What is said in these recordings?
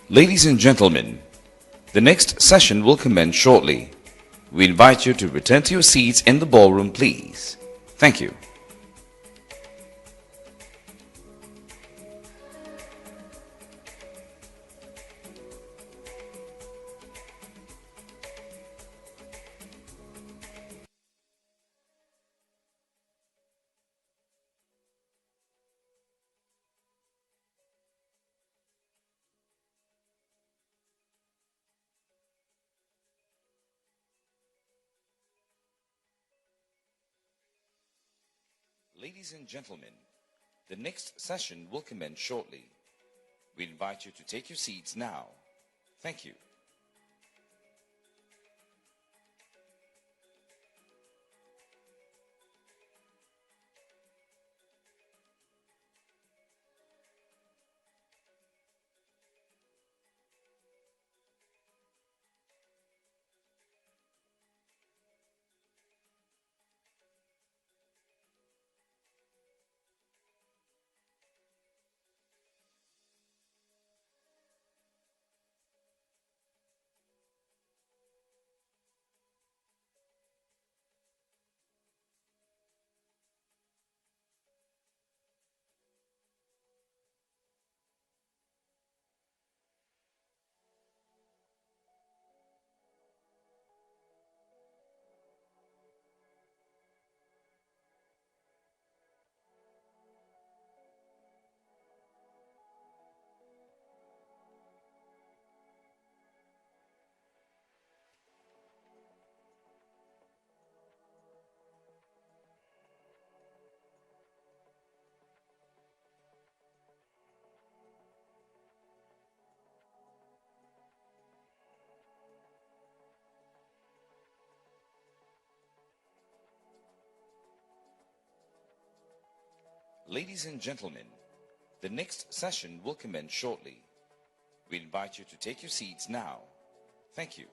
Ladies and gentlemen, the next session will commence shortly. We invite you to return to your seats in the ballroom, please. Thank you. Ladies and gentlemen, the next session will commence shortly. We invite you to take your seats now. Thank you. Ladies and gentlemen, the next session will commence shortly. We invite you to take your seats now. Thank you.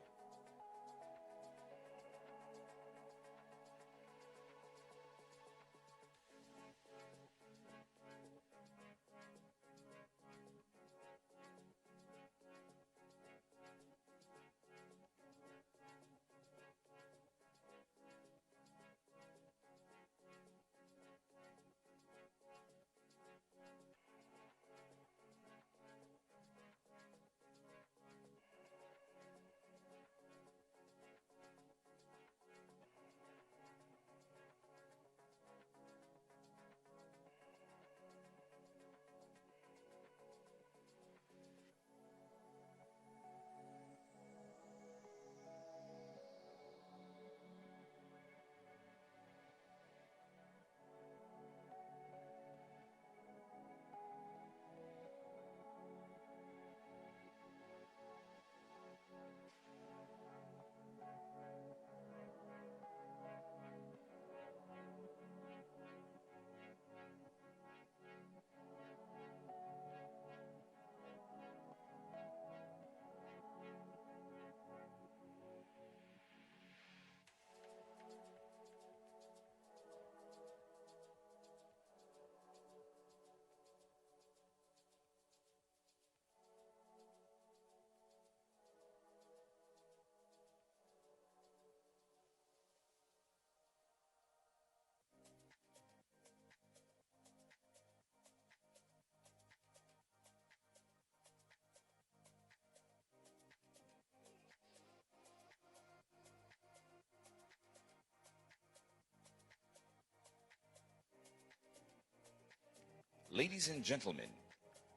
Ladies and gentlemen,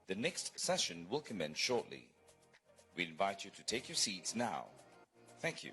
the next session will commence shortly. We invite you to take your seats now. Thank you.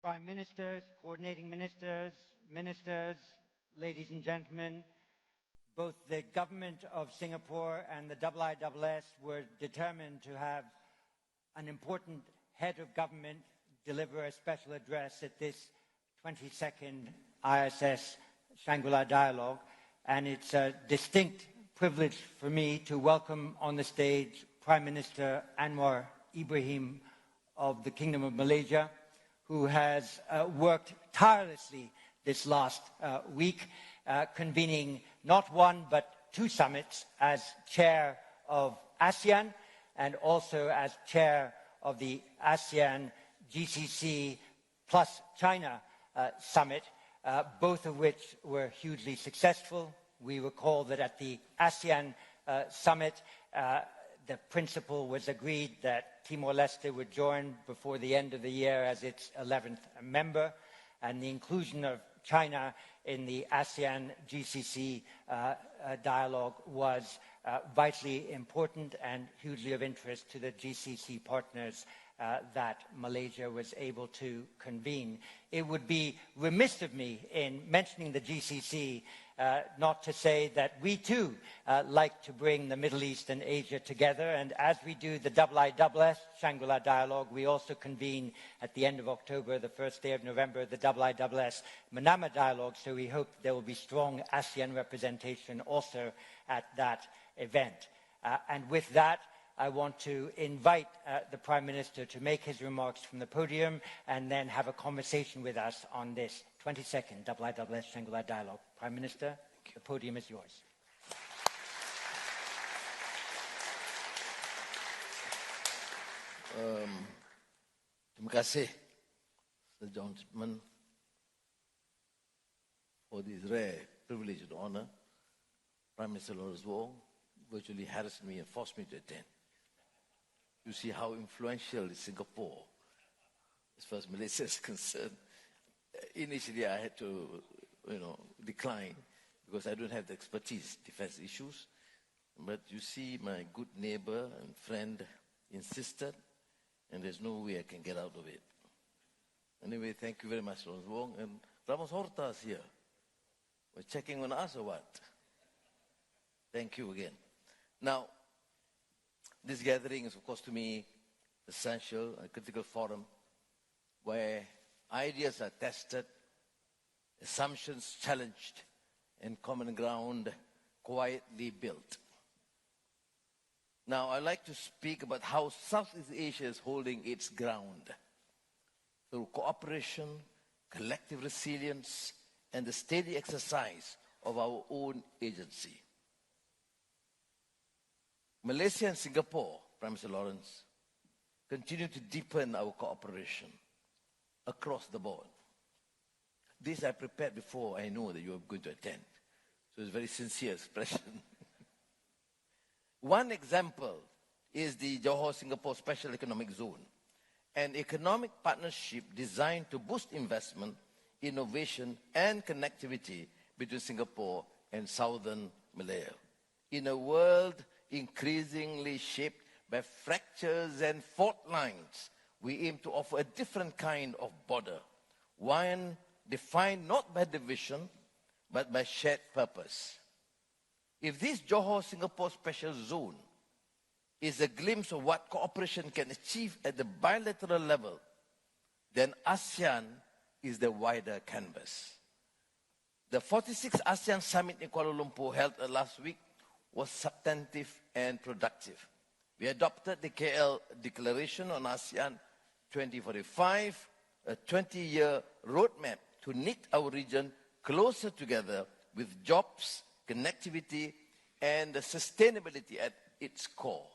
Prime Ministers, coordinating ministers, ministers, ladies and gentlemen, both the government of Singapore and the IISS were determined to have an important head of government deliver a special address at this 22nd ISS Shangri-La Dialogue, and it's a distinct privilege for me to welcome on the stage Prime Minister Anwar Ibrahim of the Kingdom of Malaysia, who has worked tirelessly this last week, convening not one but two summits as chair of ASEAN and also as chair of the ASEAN GCC plus China summit, both of which were hugely successful. We recall that at the ASEAN summit, the principle was agreed that Timor-Leste would join before the end of the year as its 11th member, and the inclusion of China in the ASEAN GCC dialogue was vitally important and hugely of interest to the GCC partners that Malaysia was able to convene. It would be remiss of me in mentioning the GCC not to say that we too like to bring the Middle East and Asia together, and as we do the IISS Shangri-La Dialogue, we also convene at the end of October, the first day of November, the IISS Manama Dialogue, so we hope there will be strong ASEAN representation also at that event. And with that, I want to invite the Prime Minister to make his remarks from the podium and then have a conversation with us on this 22nd IISS Shangri-La Dialogue. Prime Minister, the podium is yours. Terima kasih, Sir John, for this rare privilege and honor. Prime Minister Lawrence Wong virtually harassed me and forced me to attend. You see how influential is Singapore as far as Malaysia is concerned. Initially, I had to, decline because I don't have the expertise, defense issues. But you see, my good neighbor and friend insisted, and there's no way I can get out of it. Anyway, thank you very much, Lawrence Wong. And Ramos Horta is here. We're checking on us or what? Thank you again. Now, this gathering is, of course, to me, essential, a critical forum where ideas are tested, assumptions challenged, and common ground quietly built. Now, I'd like to speak about how Southeast Asia is holding its ground through cooperation, collective resilience, and the steady exercise of our own agency. Malaysia and Singapore, Prime Minister Lawrence, continue to deepen our cooperation across the board. This I prepared before I know that you are going to attend. So it's a very sincere expression. One example is the Johor-Singapore Special Economic Zone, an economic partnership designed to boost investment, innovation, and connectivity between Singapore and southern Malaya. In a world increasingly shaped by fractures and fault lines, we aim to offer a different kind of border, one defined not by division, but by shared purpose. If this Johor-Singapore Special Zone is a glimpse of what cooperation can achieve at the bilateral level, then ASEAN is the wider canvas. The 46th ASEAN Summit in Kuala Lumpur held last week was substantive and productive. We adopted the KL Declaration on ASEAN 2045, a 20-year roadmap to knit our region closer together with jobs, connectivity, and sustainability at its core.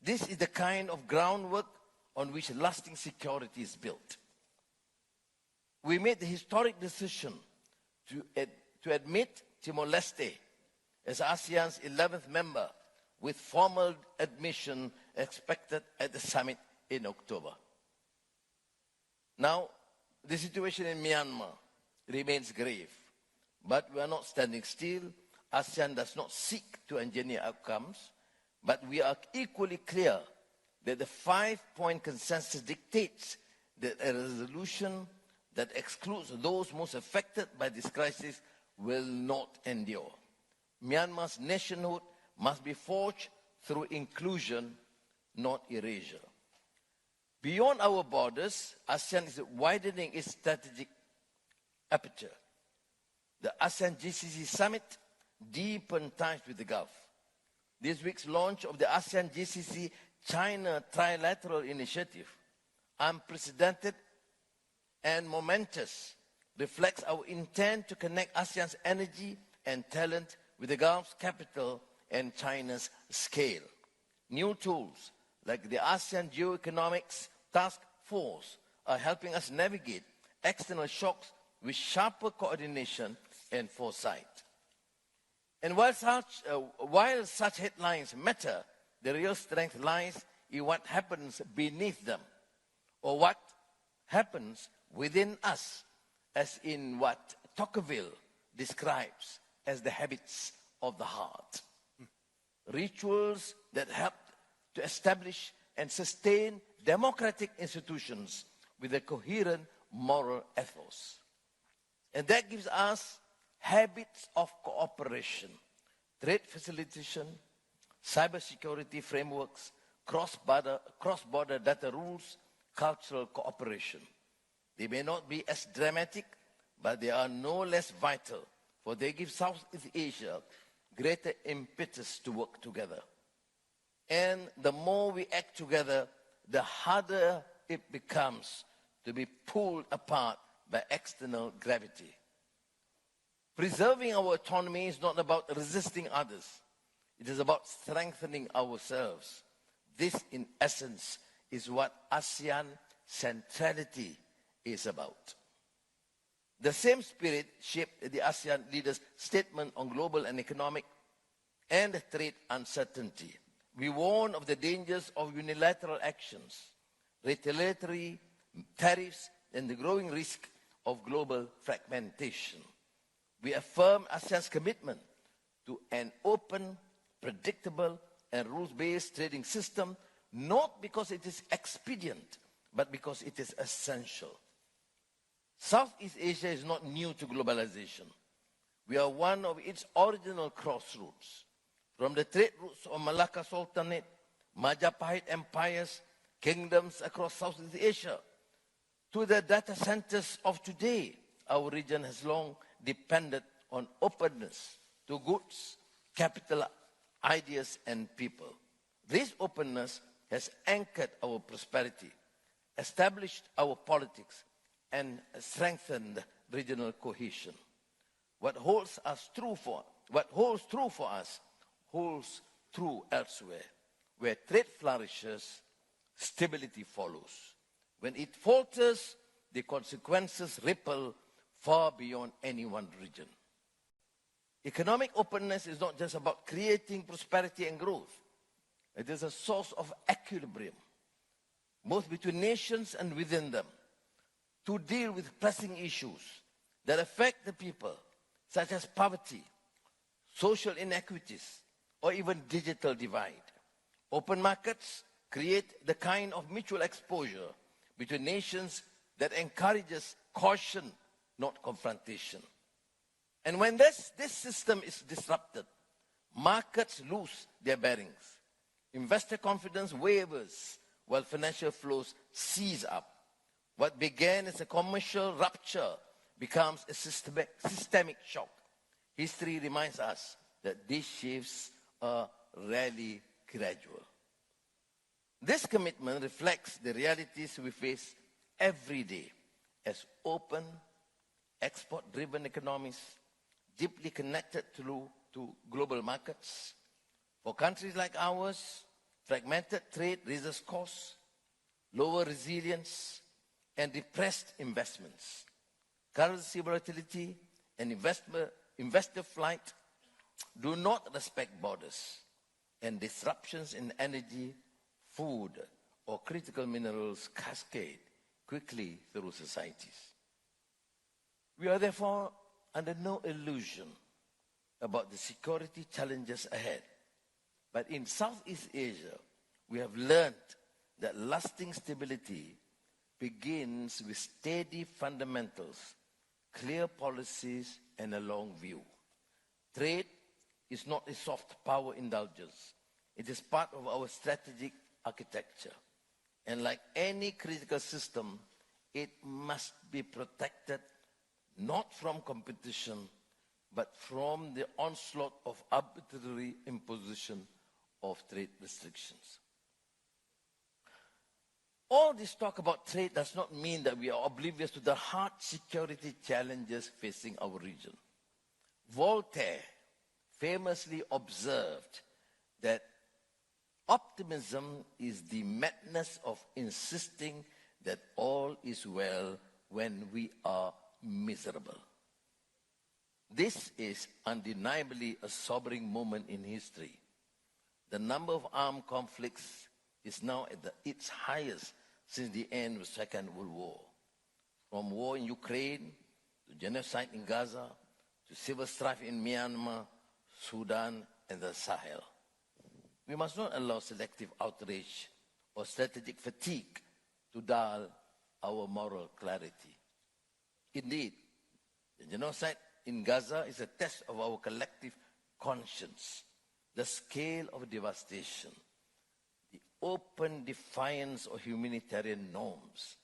This is the kind of groundwork on which lasting security is built. We made the historic decision to admit Timor-Leste as ASEAN's 11th member, with formal admission expected at the summit in October. Now, the situation in Myanmar remains grave, but we are not standing still. ASEAN does not seek to engineer outcomes, but we are equally clear that the 5-point consensus dictates that a resolution that excludes those most affected by this crisis will not endure. Myanmar's nationhood must be forged through inclusion, not erasure. Beyond our borders, ASEAN is widening its strategic aperture. The ASEAN GCC Summit deepened ties with the Gulf. This week's launch of the ASEAN GCC China Trilateral Initiative, unprecedented and momentous, reflects our intent to connect ASEAN's energy and talent with the Gulf's capital and China's scale. New tools like the ASEAN Geoeconomics Task Force are helping us navigate external shocks with sharper coordination and foresight. And while such headlines matter, the real strength lies in what happens beneath them, or what happens within us, as in what Tocqueville describes as the habits of the heart. Rituals that help to establish and sustain democratic institutions with a coherent moral ethos. And that gives us habits of cooperation, trade facilitation, cybersecurity frameworks, cross-border data rules, cultural cooperation. They may not be as dramatic, but they are no less vital, for they give Southeast Asia greater impetus to work together. And the more we act together, the harder it becomes to be pulled apart by external gravity. Preserving our autonomy is not about resisting others. It is about strengthening ourselves. This, in essence, is what ASEAN centrality is about. The same spirit shaped the ASEAN leaders' statement on global and economic and trade uncertainty. We warn of the dangers of unilateral actions, retaliatory tariffs, and the growing risk of global fragmentation. We affirm ASEAN's commitment to an open, predictable, and rules-based trading system, not because it is expedient, but because it is essential. Southeast Asia is not new to globalization. We are one of its original crossroads. From the trade routes of Malacca Sultanate, Majapahit empires, kingdoms across Southeast Asia, to the data centers of today, our region has long depended on openness to goods, capital, ideas, and people. This openness has anchored our prosperity, established our politics, and strengthened regional cohesion. What holds true for us holds true elsewhere. Where trade flourishes, stability follows. When it falters, the consequences ripple far beyond any one region. Economic openness is not just about creating prosperity and growth. It is a source of equilibrium, both between nations and within them, to deal with pressing issues that affect the people, such as poverty, social inequities, or even digital divide. Open markets create the kind of mutual exposure between nations that encourages caution, not confrontation. And when this system is disrupted, markets lose their bearings. Investor confidence wavers while financial flows seize up. What began as a commercial rupture becomes a systemic shock. History reminds us that these shifts are rarely gradual. This commitment reflects the realities we face every day as open, export-driven economies, deeply connected to global markets. For countries like ours, fragmented trade raises costs, lower resilience, and depressed investments. Currency volatility and investor flight do not respect borders, and disruptions in energy, food, or critical minerals cascade quickly through societies. We are therefore under no illusion about the security challenges ahead. But in Southeast Asia, we have learned that lasting stability begins with steady fundamentals, clear policies, and a long view. Trade is not a soft power indulgence. It is part of our strategic architecture. And like any critical system, it must be protected not from competition, but from the onslaught of arbitrary imposition of trade restrictions. All this talk about trade does not mean that we are oblivious to the hard security challenges facing our region. Voltaire famously observed that optimism is the madness of insisting that all is well when we are miserable. This is undeniably a sobering moment in history. The number of armed conflicts is now at its highest since the end of the Second World War. From war in Ukraine, to genocide in Gaza, to civil strife in Myanmar, Sudan, and the Sahel. We must not allow selective outrage or strategic fatigue to dull our moral clarity. Indeed, the genocide in Gaza is a test of our collective conscience, the scale of devastation, the open defiance of humanitarian norms,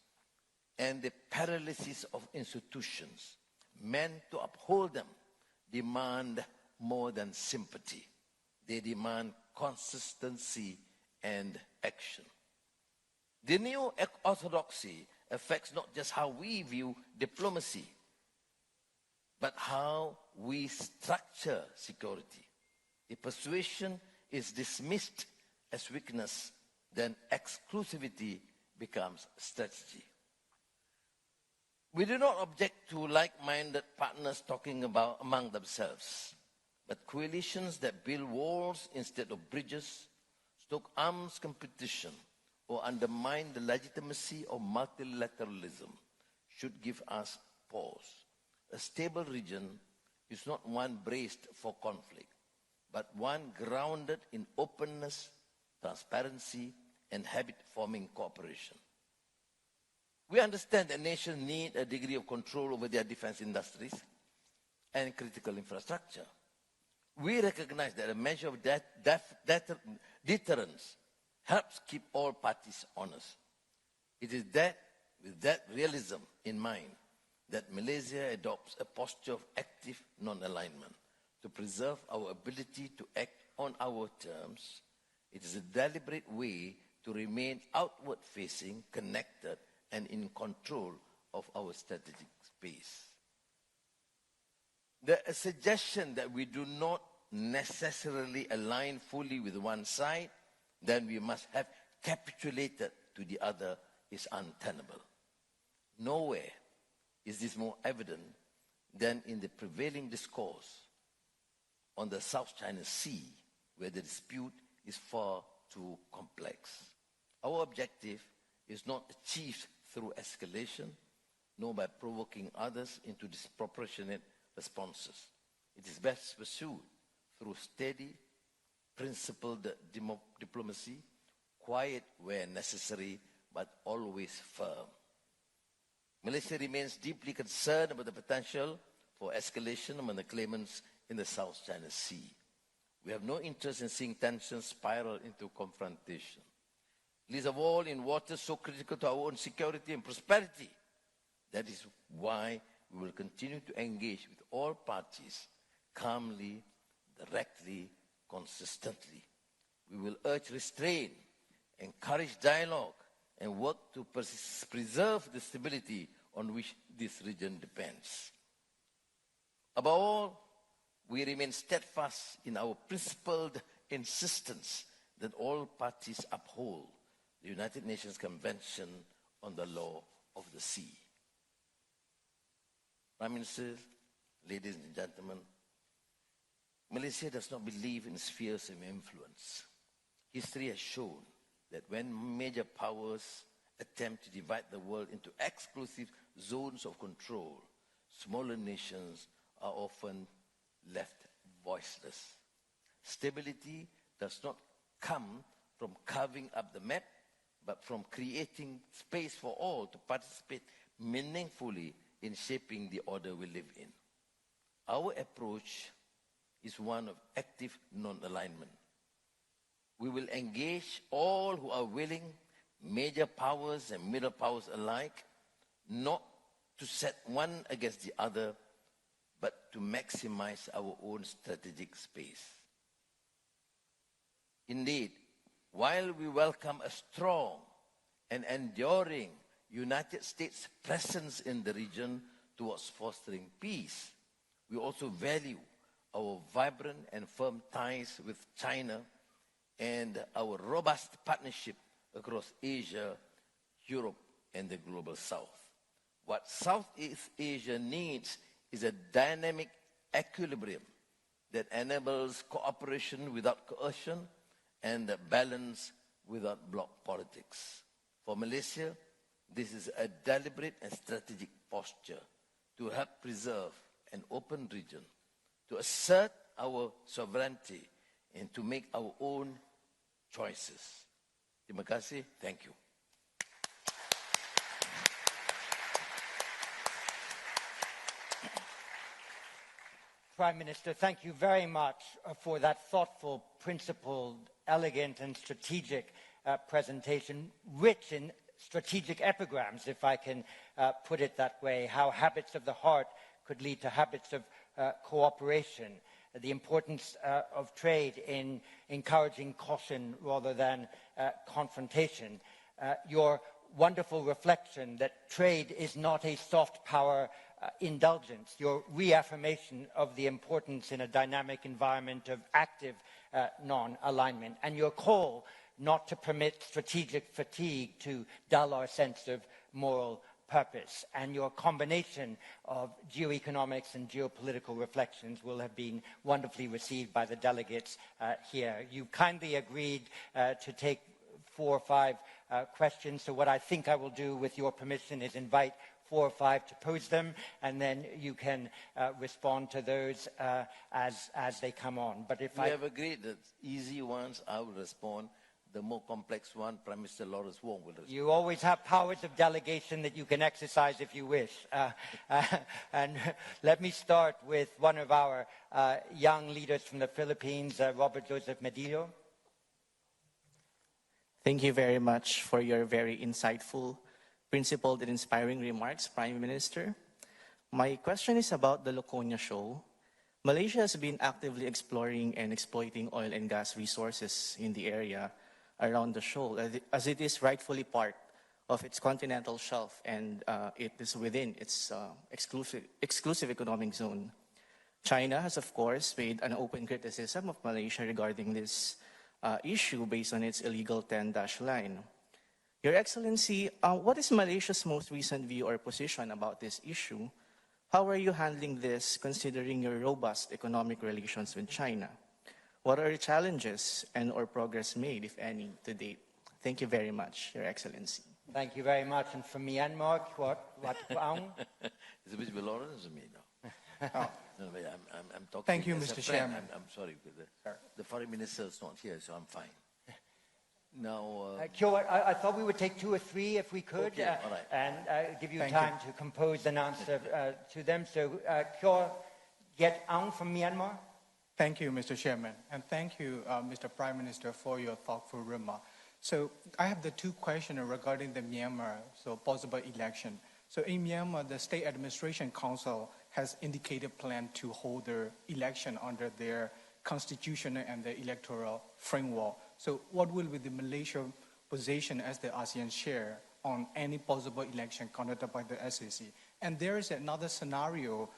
and the paralysis of institutions meant to uphold them demand more than sympathy. They demand consistency and action. The new orthodoxy affects not just how we view diplomacy, but how we structure security. If persuasion is dismissed as weakness, then exclusivity becomes strategy. We do not object to like-minded partners talking about among themselves, but coalitions that build walls instead of bridges, stoke arms competition, or undermine the legitimacy of multilateralism should give us pause. A stable region is not one braced for conflict, but one grounded in openness, transparency, and habit-forming cooperation. We understand that nations need a degree of control over their defense industries and critical infrastructure. We recognize that a measure of deterrence helps keep all parties honest. It is with that realism in mind that Malaysia adopts a posture of active non-alignment to preserve our ability to act on our terms. It is a deliberate way to remain outward-facing, connected, and in control of our strategic space. The suggestion that we do not necessarily align fully with one side, then we must have capitulated to the other, is untenable. Nowhere is this more evident than in the prevailing discourse on the South China Sea, where the dispute is far too complex. Our objective is not achieved through escalation, nor by provoking others into disproportionate responses. It is best pursued through steady, principled diplomacy, quiet where necessary, but always firm. Malaysia remains deeply concerned about the potential for escalation among the claimants in the South China Sea. We have no interest in seeing tensions spiral into confrontation, least of all in waters so critical to our own security and prosperity. That is why we will continue to engage with all parties calmly, directly, consistently. We will urge restraint, encourage dialogue, and work to preserve the stability on which this region depends. Above all, we remain steadfast in our principled insistence that all parties uphold the United Nations Convention on the Law of the Sea. Prime Minister, ladies and gentlemen, Malaysia does not believe in spheres of influence. History has shown that when major powers attempt to divide the world into exclusive zones of control, smaller nations are often left voiceless. Stability does not come from carving up the map, but from creating space for all to participate meaningfully in shaping the order we live in. Our approach is one of active non-alignment. We will engage all who are willing, major powers and middle powers alike, not to set one against the other, but to maximize our own strategic space. Indeed, while we welcome a strong and enduring United States presence in the region towards fostering peace, we also value our vibrant and firm ties with China and our robust partnership across Asia, Europe, and the global South. What Southeast Asia needs is a dynamic equilibrium that enables cooperation without coercion and balance without bloc politics. For Malaysia, this is a deliberate and strategic posture to help preserve an open region, to assert our sovereignty, and to make our own choices. Terima kasih. Thank you. Prime Minister, thank you very much for that thoughtful, principled, elegant and strategic presentation, rich in strategic epigrams, if I can put it that way, how habits of the heart could lead to habits of cooperation, the importance of trade in encouraging caution rather than confrontation, your wonderful reflection that trade is not a soft power indulgence, your reaffirmation of the importance in a dynamic environment of active non-alignment, and your call not to permit strategic fatigue to dull our sense of moral purpose. And your combination of geoeconomics and geopolitical reflections will have been wonderfully received by the delegates here. You kindly agreed to take 4 or 5 questions, so what I think I will do, with your permission, is invite 4 or 5 to pose them, and then you can respond to those as they come on. But if we have agreed that easy ones I will respond, the more complex one, Prime Minister Lawrence Wong will respond. You always have powers of delegation that you can exercise if you wish. And let me start with one of our young leaders from the Philippines, Robert Joseph Medillo. Thank you very much for your very insightful, principled and inspiring remarks, Prime Minister. My question is about the Laconia Shoal. Malaysia has been actively exploring and exploiting oil and gas resources in the area around the shoal, as it is rightfully part of its continental shelf, and it is within its exclusive economic zone. China has, of course, made an open criticism of Malaysia regarding this issue based on its illegal 10-dash line. Your Excellency, what is Malaysia's most recent view or position about this issue? How are you handling this, considering your robust economic relations with China? What are the challenges and or progress made, if any, to date? Thank you very much, Your Excellency. Thank you very much. And from Myanmar, what Is it Mr. Lawrence or me? No. Oh. No, I'm talking. Thank you, Mr. Chairman. I'm sorry, the Foreign Minister is not here, so I'm fine. Now, I thought we would take 2 or 3 if we could, okay, all right. and give you time to compose an answer to them. So, Kyo Get Aung from Myanmar. Thank you, Mr. Chairman, and thank you, Mr. Prime Minister, for your thoughtful remark. So, I have the 2 questions regarding the Myanmar, possible election. So, in Myanmar, the State Administration Council has indicated plan to hold their election under their constitutional and the electoral framework. So what will be the Malaysian position as the ASEAN chair on any possible election conducted by the SAC? And there is another scenario,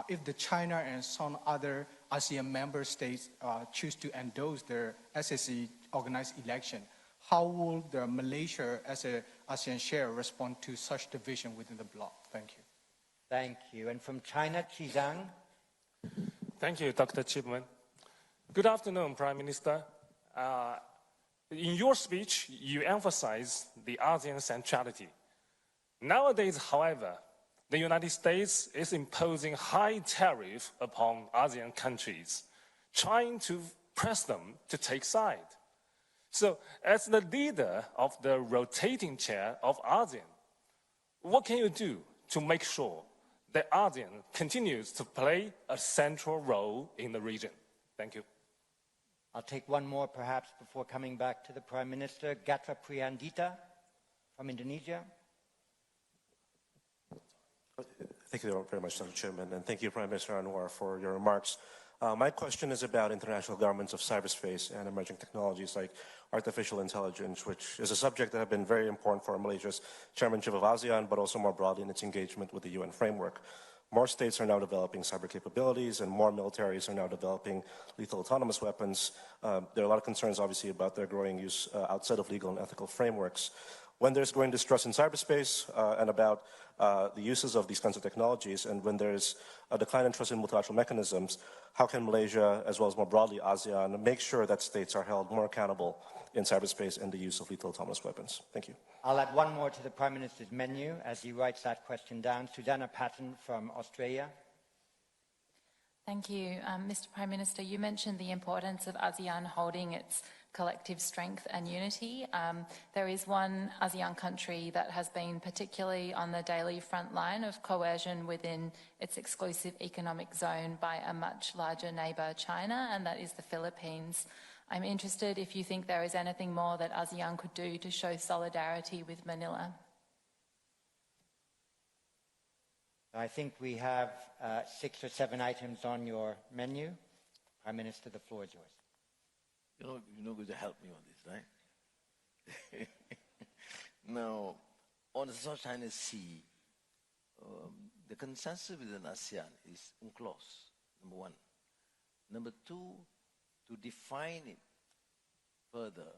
if the China and some other ASEAN member states choose to endorse their SAC organized election, how will the Malaysia as an ASEAN chair respond to such division within the bloc? Thank you. Thank you. And from China, Chi Zhang. Thank you, Dr. Chipman. Good afternoon, Prime Minister. In your speech, you emphasize the ASEAN centrality. Nowadays, however, the United States is imposing high tariff upon ASEAN countries, trying to press them to take side. So, as the leader of the rotating chair of ASEAN, what can you do to make sure that ASEAN continues to play a central role in the region? Thank you. I'll take one more perhaps before coming back to the Prime Minister. Gatra Priyandita from Indonesia. Thank you very much, Dr. Chairman, and thank you, Prime Minister Anwar, for your remarks. My question is about international governance of cyberspace and emerging technologies like artificial intelligence, which is a subject that has been very important for Malaysia's chairmanship of ASEAN, but also more broadly in its engagement with the UN framework. More states are now developing cyber capabilities, and more militaries are now developing lethal autonomous weapons. There are a lot of concerns, obviously, about their growing use outside of legal and ethical frameworks. When there's growing distrust in cyberspace and about the uses of these kinds of technologies, and when there's a decline in trust in multilateral mechanisms, how can Malaysia, as well as more broadly ASEAN, make sure that states are held more accountable in cyberspace and the use of lethal autonomous weapons? Thank you. I'll add one more to the Prime Minister's menu as he writes that question down. Susanna Patton from Australia. Thank you. Mr. Prime Minister, you mentioned the importance of ASEAN holding its collective strength and unity. There is one ASEAN country that has been particularly on the daily front line of coercion within its exclusive economic zone by a much larger neighbour, China, and that is the Philippines. I'm interested if you think there is anything more that ASEAN could do to show solidarity with Manila. I think we have 6 or 7 items on your menu. Prime Minister, the floor is yours. You're not going to help me on this, right? Now, on the South China Sea, the consensus within ASEAN is UNCLOS, number one. Number two, to define it further,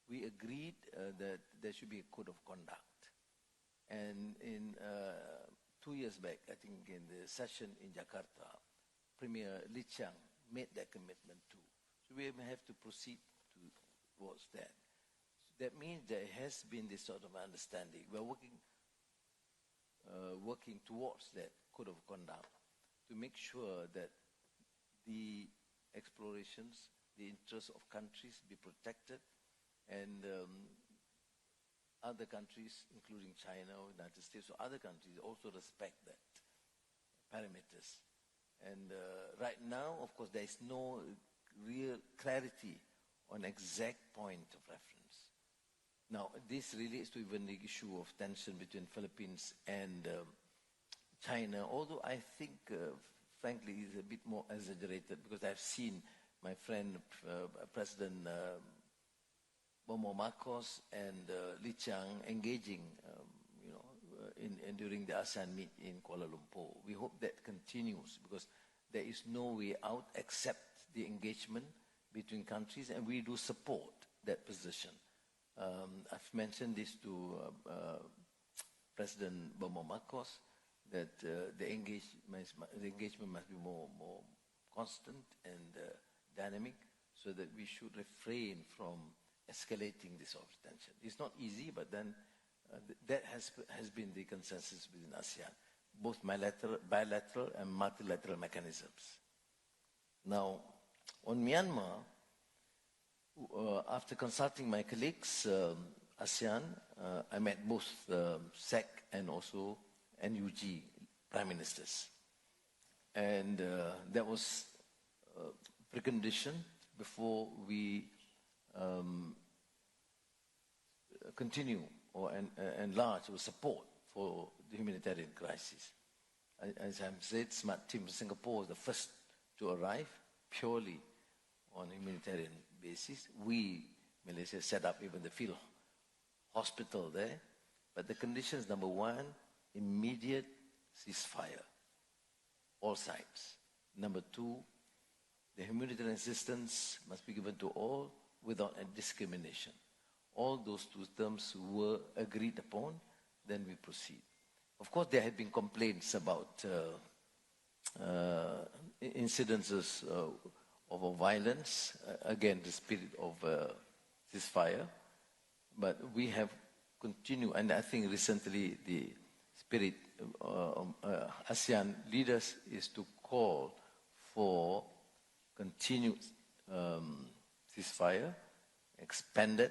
we agreed that there should be a code of conduct. And in 2 years back, I think in the session in Jakarta, Premier Lee Chiang made that commitment too. So we have to proceed towards that. That means there has been this sort of understanding. We're working towards that code of conduct to make sure that the explorations, the interests of countries be protected, and other countries, including China or United States or other countries, also respect that parameters. And right now, of course, there is no real clarity on exact point of reference. Now, this relates to even the issue of tension between Philippines and China, although I think, frankly, it's a bit more exaggerated, because I've seen my friend, President Bomo Marcos and Lee Chiang engaging, during the ASEAN meet in Kuala Lumpur. We hope that continues, because there is no way out except the engagement between countries, and we do support that position. I've mentioned this to President Bomo Marcos, that the engagement must be more constant and dynamic, so that we should refrain from escalating this sort of tension. It's not easy, but then that has been the consensus within ASEAN, both bilateral and multilateral mechanisms. Now, on Myanmar, after consulting my colleagues, ASEAN, I met both SEC and also NUG prime ministers. And that was a precondition before we continue or enlarge our support for the humanitarian crisis. As I've said, Smart Team Singapore was the first to arrive purely on a humanitarian basis. We, Malaysia, set up even the field hospital there. But the conditions, number one, immediate ceasefire, all sides. Number two, the humanitarian assistance must be given to all without discrimination. All those two terms were agreed upon, then we proceed. Of course, there have been complaints about incidences of violence, again, the spirit of ceasefire. But we have continued, and I think recently the spirit of ASEAN leaders is to call for continued ceasefire expanded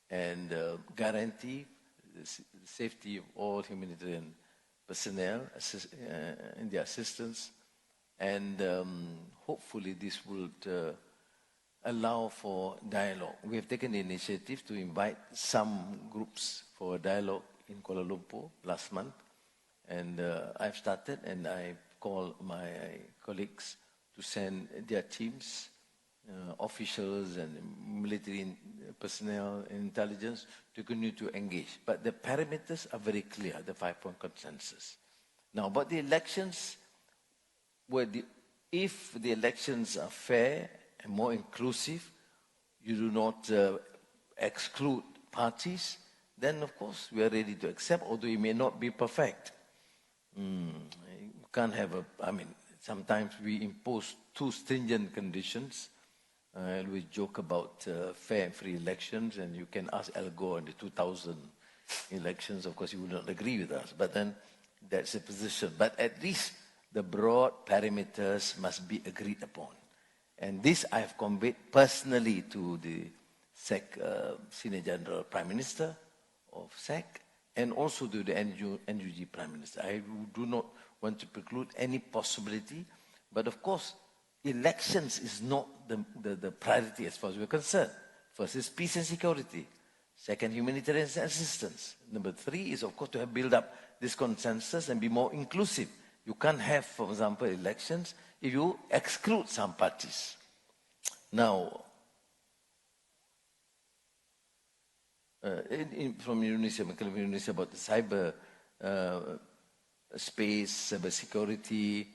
and guarantee the safety of all humanitarian personnel in their assistance. And hopefully this would allow for dialogue. We have taken the initiative to invite some groups for a dialogue in Kuala Lumpur last month. And I've started, and I call my colleagues to send their teams, officials and military personnel and intelligence to continue to engage. But the parameters are very clear, the 5-point consensus. Now, about the elections, if the elections are fair and more inclusive, you do not exclude parties, then of course we are ready to accept, although it may not be perfect. You can't have sometimes we impose too stringent conditions. We joke about fair and free elections, and you can ask Al Gore in the 2000 elections. Of course, he would not agree with us, but then that's a position. But at least the broad parameters must be agreed upon. And this I have conveyed personally to the SEC Senior General Prime Minister of SEC, and also to the NUG Prime Minister. I do not want to preclude any possibility, but of course, elections is not the priority as far as we're concerned. First is peace and security. Second, humanitarian assistance. Number 3 is, of course, to have build up this consensus and be more inclusive. You can't have, for example, elections if you exclude some parties. Now, from Indonesia about the cyber space, cyber security,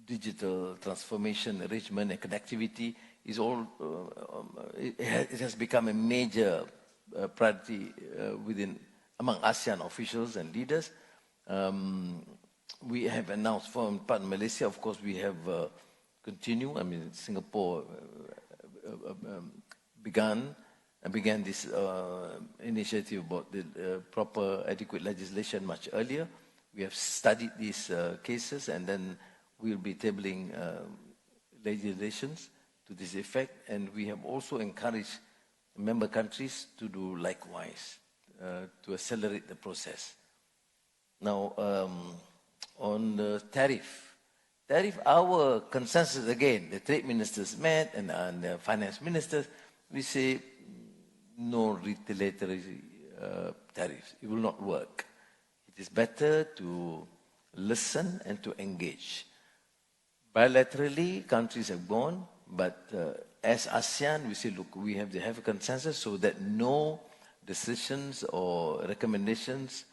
digital transformation, enrichment, and connectivity is all. It has become a major priority among ASEAN officials and leaders. We have announced from part of Malaysia, of course, we have continued. Singapore began this initiative about the proper adequate legislation much earlier. We have studied these cases, and then we'll be tabling legislations to this effect. And we have also encouraged member countries to do likewise to accelerate the process. Now, on the tariff, our consensus again, the trade ministers met and the finance ministers, we say no retaliatory tariffs. It will not work. It is better to listen and to engage. Bilaterally, countries have gone, but as ASEAN, we say, look, we have to have a consensus so that no decisions or recommendations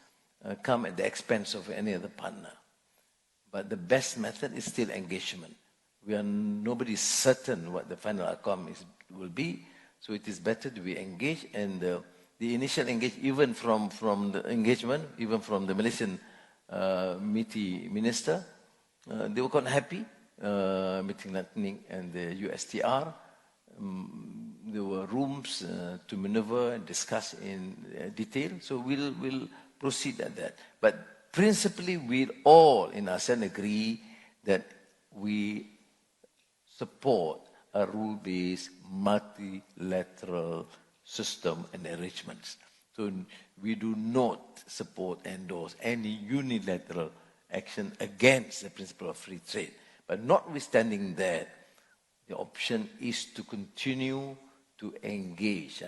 come at the expense of any other partner. But the best method is still engagement. Nobody is certain what the final outcome will be, so it is better to be engaged. And the initial engagement, even from the engagement, even from the Malaysian MITI minister, they were quite happy. Meeting Lightning and the USTR. There were rooms to maneuver and discuss in detail. So we'll proceed at that. But principally, we all in ASEAN agree that we support a rule-based multilateral system and arrangements. So we do not support, endorse any unilateral action against the principle of free trade. But notwithstanding that, the option is to continue to engage.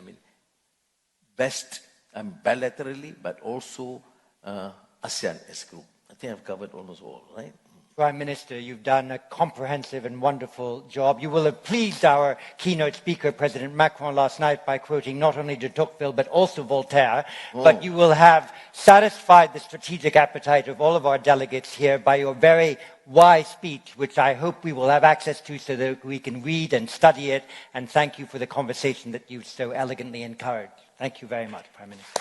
Best bilaterally, but also ASEAN as a group. I think I've covered almost all, right? Prime Minister, you've done a comprehensive and wonderful job. You will have pleased our keynote speaker, President Macron, last night by quoting not only de Tocqueville but also Voltaire. But you will have satisfied the strategic appetite of all of our delegates here by your very wise speech, which I hope we will have access to so that we can read and study it. And thank you for the conversation that you've so elegantly encouraged. Thank you very much, Prime Minister.